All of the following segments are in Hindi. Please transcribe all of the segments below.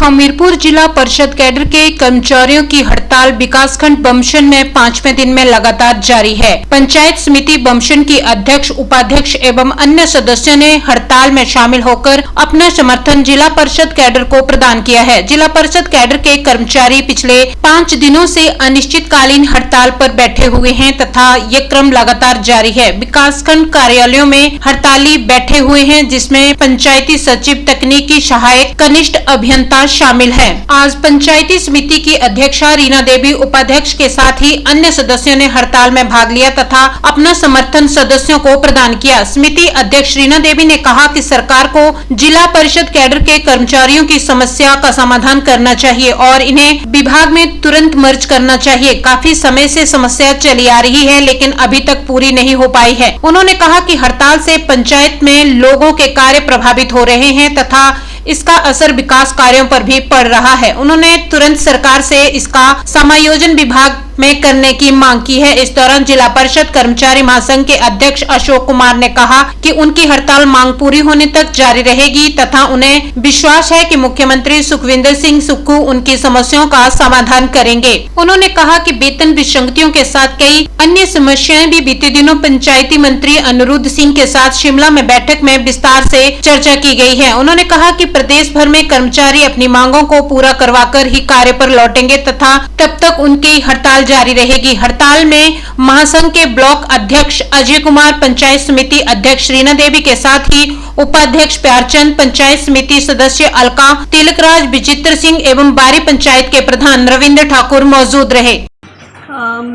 हमीरपुर जिला परिषद कैडर के कर्मचारियों की हड़ताल विकासखंड बमशन में 5वें दिन में लगातार जारी है। पंचायत समिति बमशन की अध्यक्ष, उपाध्यक्ष एवं अन्य सदस्यों ने हड़ताल में शामिल होकर अपना समर्थन जिला परिषद कैडर को प्रदान किया है। जिला परिषद कैडर के कर्मचारी पिछले 5 दिनों से अनिश्चितकालीन हड़ताल पर बैठे हुए हैं तथा ये क्रम लगातार जारी है। विकासखंड कार्यालयों में हड़ताली बैठे हुए हैं, जिसमें पंचायती सचिव, तकनीकी सहायक, कनिष्ठ अभियंता शामिल है। आज पंचायती समिति की अध्यक्षा रीना देवी, उपाध्यक्ष के साथ ही अन्य सदस्यों ने हड़ताल में भाग लिया तथा अपना समर्थन सदस्यों को प्रदान किया। समिति अध्यक्ष रीना देवी ने कहा कि सरकार को जिला परिषद कैडर के कर्मचारियों की समस्या का समाधान करना चाहिए और इन्हें विभाग में तुरंत मर्ज करना चाहिए। काफी समय से समस्या चली आ रही है, लेकिन अभी तक पूरी नहीं हो पाई है। उन्होंने कहा कि हड़ताल से पंचायत में लोगों के कार्य प्रभावित हो रहे हैं तथा इसका असर विकास कार्यों पर भी पड़ रहा है। उन्होंने तुरंत सरकार से इसका समायोजन विभाग में करने की मांग की है। इस दौरान जिला परिषद कर्मचारी महासंघ के अध्यक्ष अशोक कुमार ने कहा कि उनकी हड़ताल मांग पूरी होने तक जारी रहेगी तथा उन्हें विश्वास है कि मुख्यमंत्री सुखविंदर सिंह सुक्खू उनकी समस्याओं का समाधान करेंगे। उन्होंने कहा कि वेतन विसंगतियों के साथ कई अन्य समस्याएं भी बीते दिनों पंचायती मंत्री अनिरुद्ध सिंह के साथ शिमला में बैठक में विस्तार से चर्चा की गई है। उन्होंने कहा कि प्रदेश भर में कर्मचारी अपनी मांगों को पूरा करवाकर ही कार्य पर लौटेंगे तथा तब तक उनकी हड़ताल जारी रहेगी। हड़ताल में महासंघ के ब्लॉक अध्यक्ष अजय कुमार, पंचायत समिति अध्यक्ष रीना देवी के साथ ही उपाध्यक्ष प्यारचंद, पंचायत समिति सदस्य अलका, तिलकराज, विचित्र सिंह एवं बारी पंचायत के प्रधान रविंद्र ठाकुर मौजूद रहे।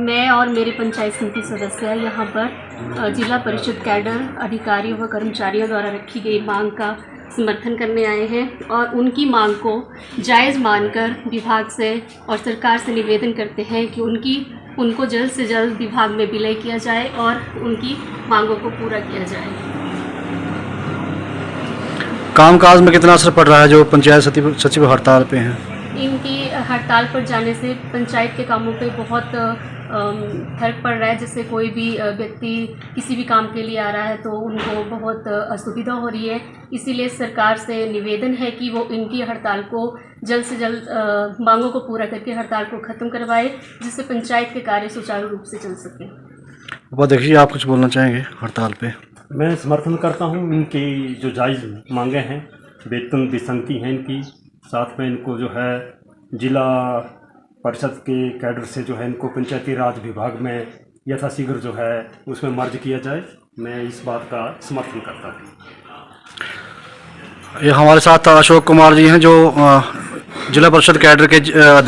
मैं और मेरे पंचायत समिति सदस्य यहाँ पर जिला परिषद कैडर अधिकारियों व कर्मचारियों द्वारा रखी गई मांग का समर्थन करने आए हैं और उनकी मांग को जायज़ मानकर विभाग से और सरकार से निवेदन करते हैं कि उनको जल्द से जल्द विभाग में विलय किया जाए और उनकी मांगों को पूरा किया जाए। कामकाज में कितना असर पड़ रहा है जो पंचायत सचिव हड़ताल पे हैं? इनकी हड़ताल पर जाने से पंचायत के कामों पे बहुत फर्क पड़ रहा है। जैसे कोई भी व्यक्ति किसी भी काम के लिए आ रहा है तो उनको बहुत असुविधा हो रही है। इसीलिए सरकार से निवेदन है कि वो इनकी हड़ताल को जल्द से जल्द मांगों को पूरा करके हड़ताल को ख़त्म करवाए, जिससे पंचायत के कार्य सुचारू रूप से चल सके। उपाध्यक्ष जी, आप कुछ बोलना चाहेंगे हड़ताल पे? मैं समर्थन करता हूँ इनकी जो जायज़ मांगे हैं, वेतन विसंगति है इनकी, साथ में इनको जो है जिला परिषद के कैडर से जो है इनको पंचायती राज विभाग में यथाशीघ्र जो है उसमें मर्ज किया जाए। मैं इस बात का समर्थन करता हूँ। ये हमारे साथ अशोक कुमार जी हैं जो जिला परिषद कैडर के जिला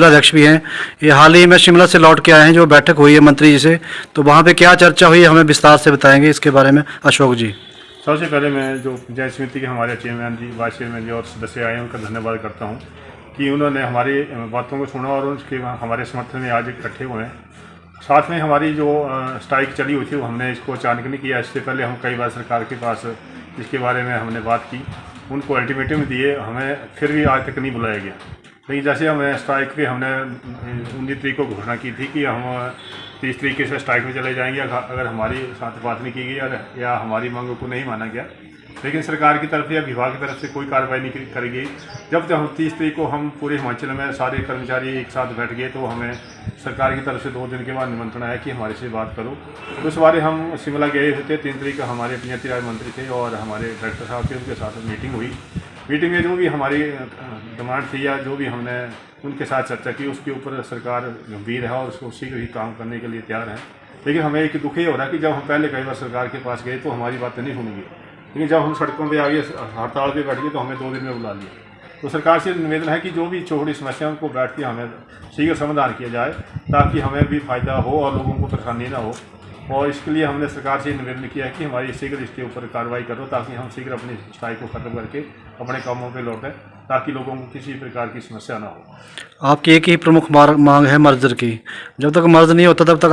अध्यक्ष भी हैं। ये हाल ही में शिमला से लौट के आए हैं, जो बैठक हुई है मंत्री जी से, तो वहाँ पे क्या चर्चा हुई हमें विस्तार से बताएंगे इसके बारे में अशोक जी। सबसे पहले मैं जो पंचायत समिति के हमारे चेयरमैन जी, वाइस चेयरमैन जी और सदस्य आए हैं, उनका धन्यवाद करता हूँ कि उन्होंने हमारी बातों को सुना और उसके हमारे समर्थन में आज इकट्ठे हुए हैं। साथ में हमारी जो स्ट्राइक चली हुई थी वो हमने इसको अचानक नहीं किया। इससे पहले हम कई बार सरकार के पास इसके बारे में हमने बात की, उनको अल्टीमेटम दिए, हमें फिर भी आज तक नहीं बुलाया गया। लेकिन जैसे हमें स्ट्राइक की हमने 19 तारीख को घोषणा की थी कि हम 30 तरीके से स्ट्राइक में चले जाएंगे अगर हमारी साथ बात नहीं की गई या हमारी मांगों को नहीं माना गया। लेकिन सरकार की तरफ या विभाग की तरफ से कोई कार्रवाई नहीं करी गई। जब हम 30 तारीख को हम पूरे हिमाचल में सारे कर्मचारी एक साथ बैठ गए तो हमें सरकार की तरफ से 2 दिन के बाद निमंत्रण आया कि हमारे से बात करो। तो इस बारे हम शिमला गए थे। 3 तारीख को हमारे पंचायती राज मंत्री थे और हमारे डायरेक्टर साहब थे, उनके साथ मीटिंग हुई। मीटिंग में जो भी हमारी डिमांड थी या जो भी हमने उनके साथ चर्चा की, उसके ऊपर सरकार गंभीर है और उसको शीघ्र ही काम करने के लिए तैयार है। लेकिन हमें एक दुख ये हो रहा है कि जब हम पहले कई बार सरकार के पास गए तो हमारी बातें नहीं सुनी गई, लेकिन जब हम सड़कों पे आगे हड़ताल पे बैठ गए तो हमें 2 दिन में बुला लिया। तो सरकार से निवेदन है कि जो भी छोटी समस्याओं को बैठ के हमें शीघ्र समाधान किया जाए ताकि हमें भी फायदा हो और लोगों को परेशानी ना हो। और इसके लिए हमने सरकार से निवेदन किया कि हमारी शीघ्र इसके ऊपर कार्रवाई करो ताकि हम शीघ्र अपनी स्ट्राइक को ख़त्म करके अपने कामों पे लौटें, ताकि लोगों को किसी प्रकार की समस्या ना हो। आपकी एक ही प्रमुख मांग है मर्जर की। जब तक मर्ज नहीं होता तब तक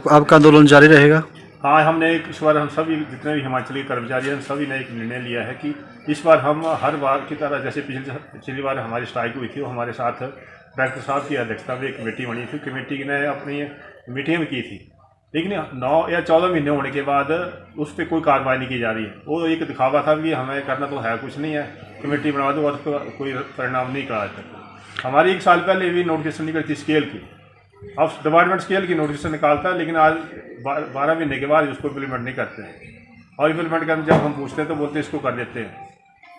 आपका आंदोलन जारी रहेगा? हाँ, हमने इस बार हम सभी जितने भी हिमाचली कर्मचारी हैं सभी ने एक निर्णय लिया है कि इस बार हम हर बार की तरह, जैसे पिछली बार हमारी स्ट्राइक हुई थी, वो हमारे साथ डायरेक्टर साहब की अध्यक्षता में एक कमेटी बनी थी। कमेटी ने अपनी मीटिंग की थी लेकिन 9 या 14 महीने होने के बाद उस पर कोई कार्रवाई नहीं की जा रही है। वो एक दिखावा था कि हमें करना तो है कुछ नहीं है, कमेटी बना दो और उसका कोई परिणाम नहीं करा तक। हमारी 1 साल पहले भी नोटिफिकेशन निकली थी स्केल की, अब डिपार्टमेंट स्केल की नोटिफिकेशन निकालता है, लेकिन आज 12 महीने के बाद उसको इम्प्लीमेंट नहीं करते हैं। और इम्प्लीमेंट करने जब हम पूछते हैं तो बोलते हैं इसको कर देते हैं।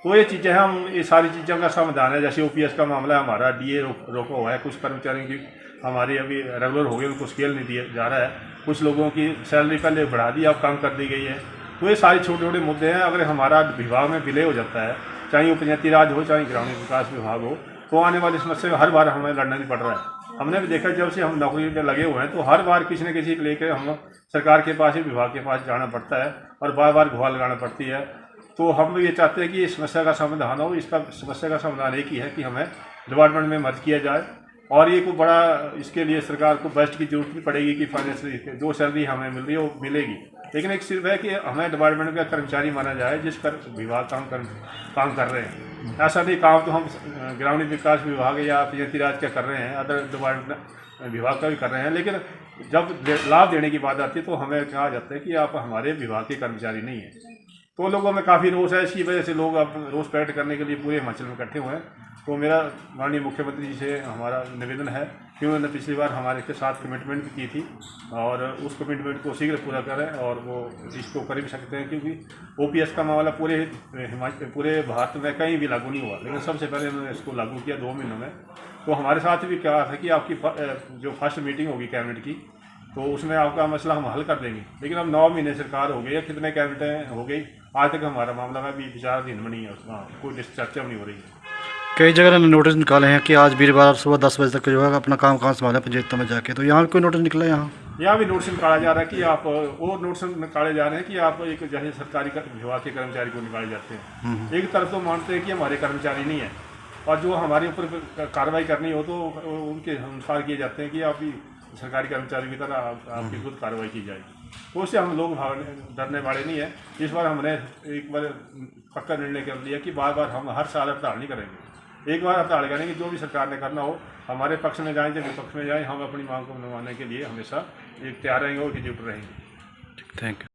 तो ये चीज़ें हम ये सारी चीज़ों का समाधान है। जैसे OPS का मामला है, हमारा DA रोका हुआ है, कुछ कर्मचारियों की हमारी अभी रेगुलर हो गई, उनको स्केल नहीं दिया जा रहा है, कुछ लोगों की सैलरी पहले बढ़ा दी, अब कम कर दी गई है। तो ये सारे छोटे छोटे मुद्दे हैं। अगर हमारा विभाग में विलय हो जाता है, चाहे वो पंचायती राज हो चाहे ग्रामीण विकास विभाग हो, तो आने वाली समस्या में हर बार हमें लड़ना नहीं पड़ रहा है। हमने भी देखा जब से हम नौकरी में लगे हुए हैं तो हर बार किसी न किसी को लेकर हम सरकार के पास ही विभाग के पास जाना पड़ता है और बार बार गुहार लगाना पड़ती है। तो हम ये चाहते हैं कि इस समस्या का समाधान हो। इसका समस्या का समाधान एक ही है कि हमें डिपार्टमेंट में मर्ज किया जाए, और ये कोई बड़ा इसके लिए सरकार को बजट की जरूरत नहीं पड़ेगी कि फाइनेंशियल जो सैलरी हमें मिल रही है वो मिलेगी। लेकिन एक सिर्फ है कि हमें डिपार्टमेंट का कर्मचारी माना जाए जिस विभाग काम कर रहे हैं। ऐसा नहीं काम तो हम ग्रामीण विकास विभाग या पंचायती राज का कर रहे हैं, अदर डिपार्टमेंट विभाग का भी कर रहे हैं, लेकिन जब लाभ देने की बात आती है तो हमें कहा जाता है कि आप हमारे विभाग के कर्मचारी नहीं हैं। तो लोगों में काफ़ी रोष है, इसकी वजह से लोग अब रोष प्रकट करने के लिए पूरे हिमाचल में इकट्ठे हुए हैं। तो मेरा माननीय मुख्यमंत्री जी से हमारा निवेदन है कि उन्होंने पिछली बार हमारे के साथ कमिटमेंट भी की थी और उस कमिटमेंट को शीघ्र पूरा करें, और वो इसको कर भी सकते हैं, क्योंकि OPS का मामला पूरे भारत में कहीं भी लागू नहीं हुआ, लेकिन सबसे पहले उन्होंने इसको लागू किया 2 महीनों में। तो हमारे साथ भी कहा था कि आपकी जो फर्स्ट मीटिंग होगी कैबिनेट की, तो उसमें आपका मसला हम हल कर देंगे। लेकिन अब 9 महीने सरकार हो गई है, कितने कैबिनेटें हो गई, आज तक हमारा मामला में भी विचाराधीन में नहीं है, उसका कोई चर्चा नहीं हो रही है। कई जगह ने नोटिस निकाले हैं कि आज वीरवार सुबह 10 बजे तक जो है अपना काम संभालें पंचायतों में जाके, तो यहाँ भी कोई नोटिस निकला है? यहाँ भी नोटिस निकाला जा रहा है कि आप वो नोटिस निकाले जा रहे हैं कि आप एक जैसे सरकारी विभाग के कर्मचारी को निकाले जाते हैं। एक तरफ तो मानते हैं कि हमारे कर्मचारी नहीं है, और जो हमारे ऊपर कार्रवाई करनी हो तो उनके अनुसार किए जाते हैं कि आप सरकारी कर्मचारी की तरह आपकी खुद कार्रवाई की जाएगी। तो उससे हम लोग डरने वाले नहीं है। इस बार हमने एक बार पक्का निर्णय कर लिया कि बार बार हम हर साल हड़ताल नहीं करेंगे, एक बार हड़ताल करेंगे। जो भी सरकार ने करना हो, हमारे पक्ष में जाएँ चाहे विपक्ष में जाएँ, हम अपनी मांग को मनवाने के लिए हमेशा एक तैयार रहेंगे और एकजुट रहेंगे। Thank you.